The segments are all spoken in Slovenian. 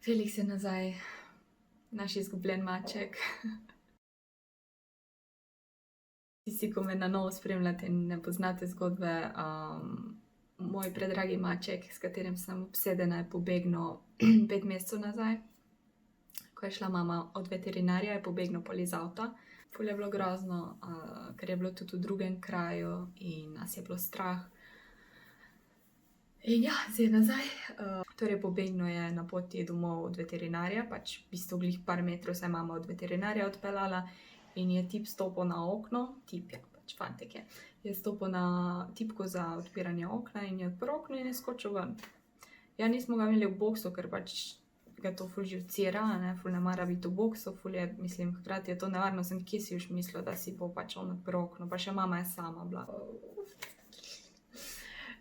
Felix je nazaj, naš izgubljen maček. Tisti, ko me na novo spremljate in ne poznate zgodbe, moj predragi maček, s katerim sem obsedena, je pobegnil 5 mesecev nazaj. Ko je šla mama od veterinarja, je pobegnil pol iz avta. Ful je bilo grozno, ker je bilo tudi v drugem kraju in nas je bilo strah. In ja, zdaj je nazaj. Torej pobegnil je na poti domov od veterinarja, pač v bistvu glih par metrov se je mama od veterinarja odpeljala in je tip stopil na okno, tip je, pač fantek je stopil na tipko za odpiranje okna in je odprl okno in je skočil ven. Ja, nismo ga imeli v boksu, ker pač ga to ful živcira, ful ne mara biti v boksu, ful je, mislim, hkrati je to nevarno, sem kje si už mislila, da si bo pač on odprl okno, pa še mama je sama bila.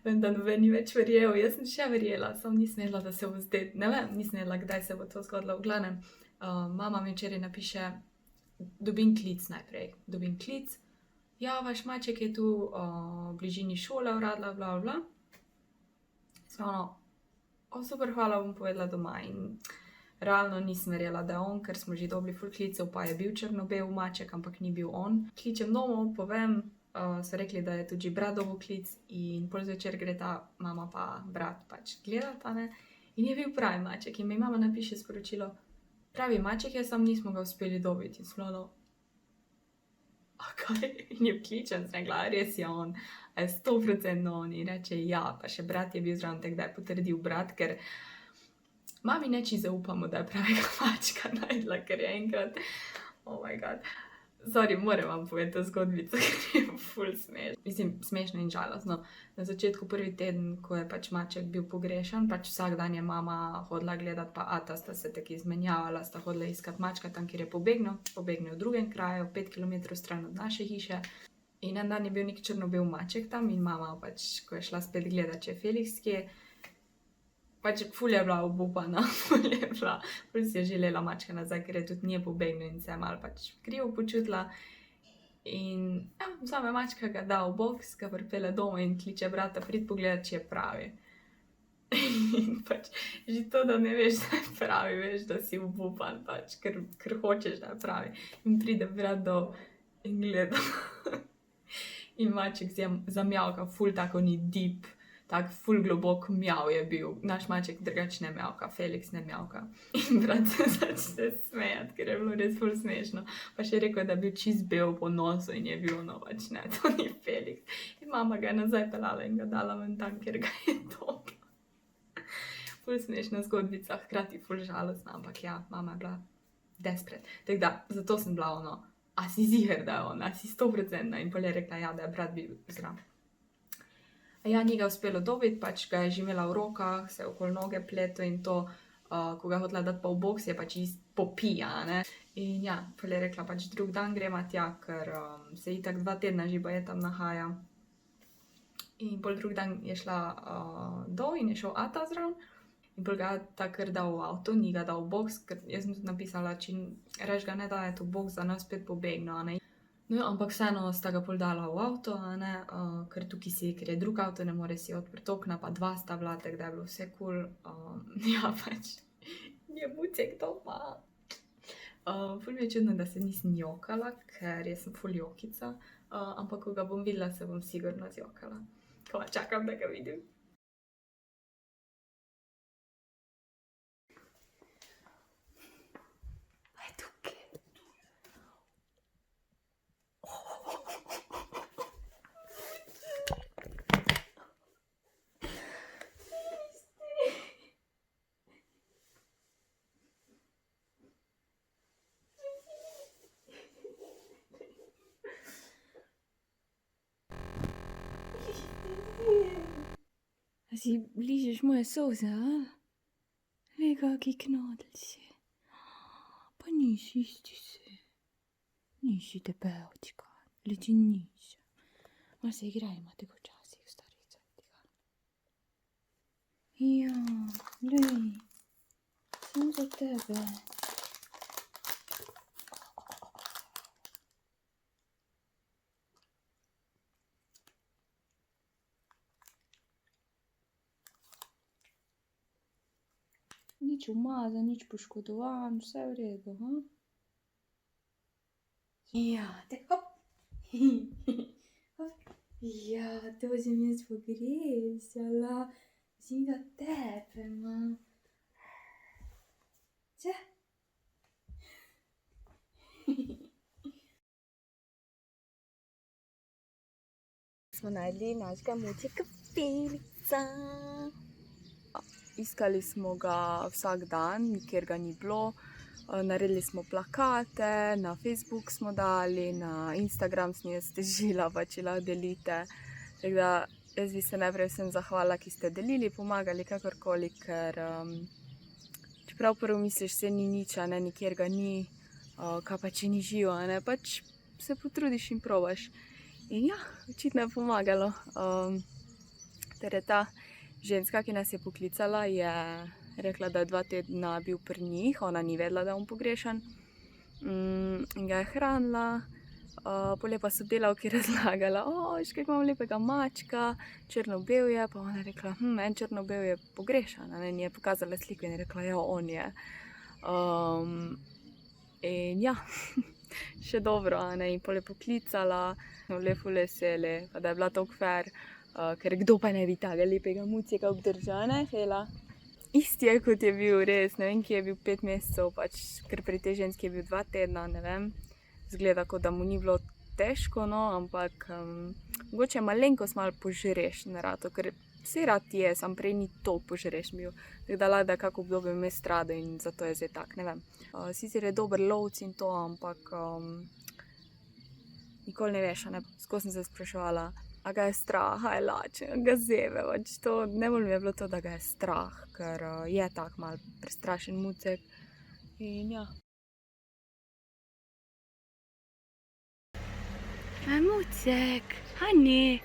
Vem, da noben ni več verjel, jaz sem še verjela, samo nisem vedela, da se bo zdaj, ne vem, nisem vedela, kdaj se bo to zgodilo. V glavnem, mama mi včeraj napiše, dobim klic najprej, ja, vaš maček je tu v bližini šole, uradila, bla, bla. Sem ono, super, hvala, bom povedala doma in realno nisem verjela, da je on, ker smo že dobili ful klicev, pa je bil črno-bel maček, ampak ni bil on. Kličem domov, povem, so rekli, da je tudi brat dobil klic in pol zvečer gre ta mama pa brat pač gledata, in je bil pravi maček in mi mama napiše sporočilo, pravi maček je, sam nismo ga uspeli dobiti. In sem ono, a kaj? In jo kličem, sem rekla, res je on, a je 100% on, in reče ja, pa še brat je bil zraven, tako da je potrdil brat, ker mami neči zaupamo, da je pravega mačka najdla, ker je enkrat, oh my god. Sorry, moram vam povedati to zgodbico, ker je ful smešno. Mislim, smešno in žalostno. Na začetku prvi teden, ko je pač maček bil pogrešan, pač vsak dan je mama hodila gledat, pa ata sta se tako izmenjavala, sta hodila iskat mačka tam, kjer je pobegnil v drugem kraju, 5 kilometrov stran od naše hiše. In en dan je bil nek črno-bel maček tam in mama pač, ko je šla spet gledat, če je Felix kje, pač ful je bila obupana, ful si je želela mačka nazaj, ker je tudi nje pobegnil in se je malo pač krivo počutila. In ja, vzame mačka, ga da v boks, ga pripelje domov in kliče brata, prid pogledat, če je pravi. In pač že to, da ne veš, da je pravi, veš, da si obupan pač, ker hočeš, da je pravi. In pride brat dol in gleda. In maček zamjavka, ful tako ni deep, tak ful globok mjav je bil. Naš maček drugače ne mjavka, Felix ne mjavka. In brat se začne smejati, ker je bilo res ful smešno. Pa še rekel, da je bil čist bel po nosu in je bil, no pač ne, to ni Felix. In mama ga je nazaj peljala in ga dala ven tam, kjer ga je dobila. Ful smešna zgodbica, hkrati ful žalostna, ampak ja, mama je bila desperate. Tako da, zato sem bila ono, a si ziher, da je on, a si 100%, in pol je rekla, ja, da je brat bil zraven. Ja, ni ga uspelo dobiti, pač ga je že imela v rokah, se je okoli noge pletel in to, ko ga je hotela dati pa v boks, je pač popija, In ja, pol je rekla, pač drug dan greva tja, ker se itak 2 tedna že baje tam nahaja. In pol drug dan je šla dol in je šel ata zraven. In pol ga je takrat dal v avto, ni ga dal v boks, ker jaz sem tudi napisala, če reč ga ne dajati v boks, da ne spet pobegne, No, ampak vseeno sta ga pol dala v avto, ker tukaj si, ker je drug avto, ne more si odpreti okna, pa 2 sta bila, tako da je bilo vse cool. Ja, pač, je Mucek doma. Ful mi je čudno, da se nisem jokala, ker jaz sem ful jokica, ampak ko ga bom videla, se bom sigurno zjokala. Ko čakam, da ga vidim. A si ližeš moje solze, Glej, kaki knodeljci. Pa nisi isti se. Nisi debelčka, leči nisi. Malo se igrajmo tako včasih, starica. Ja, glej, sem za tebe. nič umazan, nič poškodovan, vse v redu, ha? Ja, te hop. Hop. Ja, to sem jaz pogrešala. Sem ga tebe, ma. Če? Smo najdli našega mučeka Felixa. Iskali smo ga vsak dan, nikjer ga ni bilo. Naredili smo plakate, na Facebook smo dali, na Instagram sem jaz težila, pa če lahko delite. Tako da jaz bi se najprej vsem zahvalila, ki ste delili, pomagali kakorkoli, ker čeprav prvo misliš, se ni nič, a ne, nikjer ga ni, kaj pa če ni živo, a ne, pač se potrudiš in probaš. In ja, očitno je pomagalo. Torej ta ženska, ki nas je poklicala, je rekla, da je 2 tedna bil pri njih, ona ni vedela, da je on pogrešan. In ga je hranila. Potem pa so delavki razlagala, veš, kako imam lepega mačka, črno-bel je, pa ona je rekla, en črno-bel je pogrešan, a ne, in je pokazala sliko in je rekla, ja, on je. In ja, še dobro, a ne, in potem je poklicala, lepo veseli, pa da je bila toliko fair, ker kdo pa ne bi tega lepega mucika obdržal, ne, Fela? Isti je, kot je bil, res, ne vem, ki je bil 5 mesecev, pač, ker pri tej ženski je bil 2 tedna, ne vem. Zgleda, kot da mu ni bilo težko, no, ampak mogoče malenkost malo požrešen rato, ker vse rad je, sam prej ni toliko požrešen bil. Tako da lahko, da je kako obdobje vmes stradal in zato je zdaj tak, ne vem. Sicer je dober lovec in to, ampak nikoli ne veš, a ne. Skozi sem se spraševala, a ga je strah, a je lačen, a ga zebe, pač to, najbolj mi je bilo to, da ga je strah, ker je tak malo prestrašen mucek in ja. Mucek, Hani.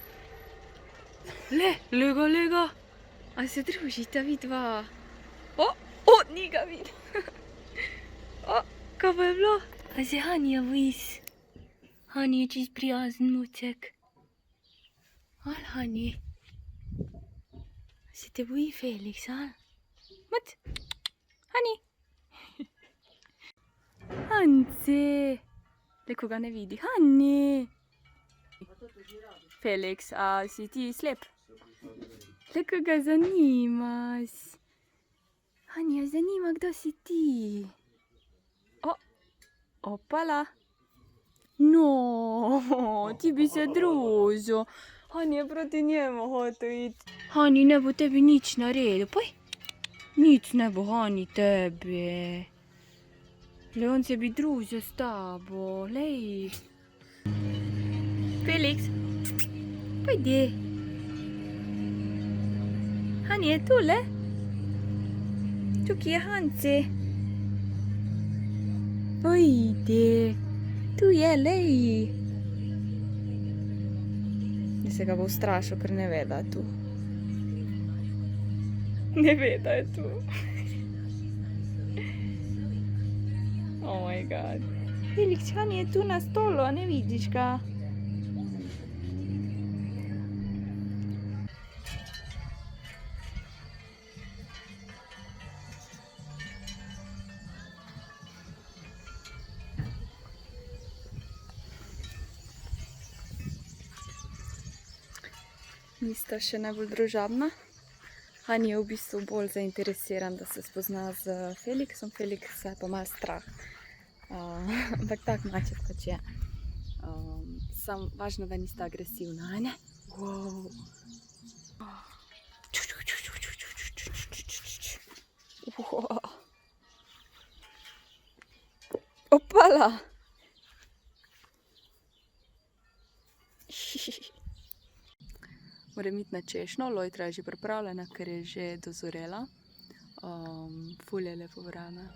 Lega. A se družita vidva? Ni ga videl. Kaj pa je bilo? A se Hanja bojiš? Hani je čist prijazen mucek. Ali Hani? Se te boji Felix, ali? Mat? Hani? Hance. Leko ga ne vidi. Hani. Felix, a si ti slep? Leko ga zanimaš. Hanja, zanima, kdo si ti. Opala. No, ti bi se družil. Hani je proti njemu hotel iti. Hani ne bo tebi nič naredil, poj. Nič ne bo Hani tebi. On se bi družil s tabo, lej. Felix, pojdi. Hani je tule? Tukaj je Hanci. Pojdi. Tu je, lej. Da se ga bo ustrašil, ker ne ve, da je tu. Ne ve, da je tu. Oh my god. Felix, Hani je tu na stolu, a ne vidiš ga? Nista še najbolj družabna. Hani je v bistvu bolj zainteresiran, da se spozna z Felixom. Felixa je pa malo strah. Ampak tak maček pač je. Samo važno, da nista agresivna, a ne? Wow. Opala! Moram iti na češnjo, lojtra je že pripravljena, ker je že dozorela. Ful je lepo vrana.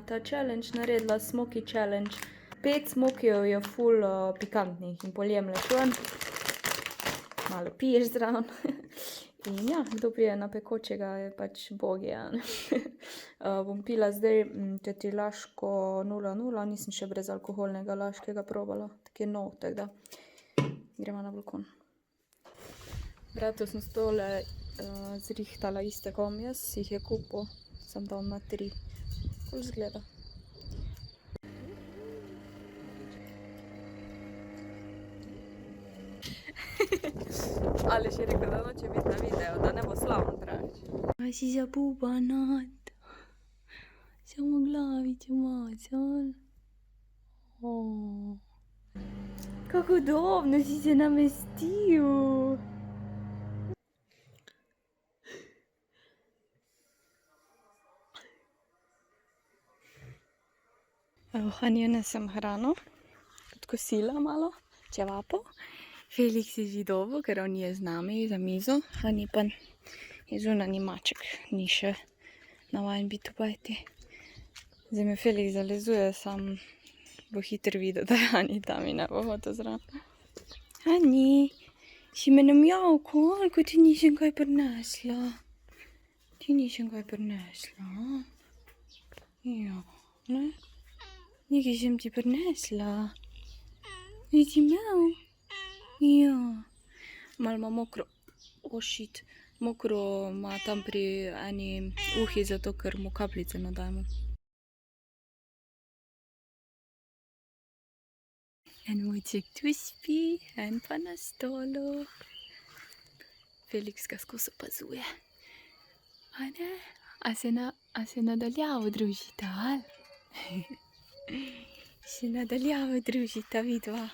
ta challenge naredila, smoky challenge. 5 smokijev je ful pikantnih in poljemleš ven, malo piješ zraven. In ja, kdo prije na pekočega je pač bog, ja. Bom pila zdaj tetilaško 0,0, nisem še brezalkoholnega laškega probala, tak je nov, tako da gremo na balkon. Bratu sem stole zrihtala iste kom jaz, jih je kupil, sem dal na 3. Kul zgleda. Aleš je rekel, da noče biti na videu, da ne bo slavno preveč. Aj si zabubanat. Samo glavico macal. Kako udobno si se namestil. Evo, Haniju nesem hrano, od kosila malo, čevapo. Felix je že dobil, ker on je z nami za mizo. Hani pa je zunanji maček, ni še navajen biti v bajti. Zdaj me Felix zalezuje, sam bo hitro videl, da je Hani tam in ne bo hotel zraven. Hani, si me namjavko, ko ti nisem kaj prinesla. Ti nisem kaj prinesla, a? Ja, ne? Nekaj sem ti prinesla. Je ti imel? Ja. Malo ima mokro. Shit. Mokro ima tam pri eni uhi, zato ker mu kapljice nadajemo. En mojček tu spi, en pa na stolu. Felix ga skozi opazuje. A ne? A se nadaljavo družita, ali? Se nadaljavo družita vidva.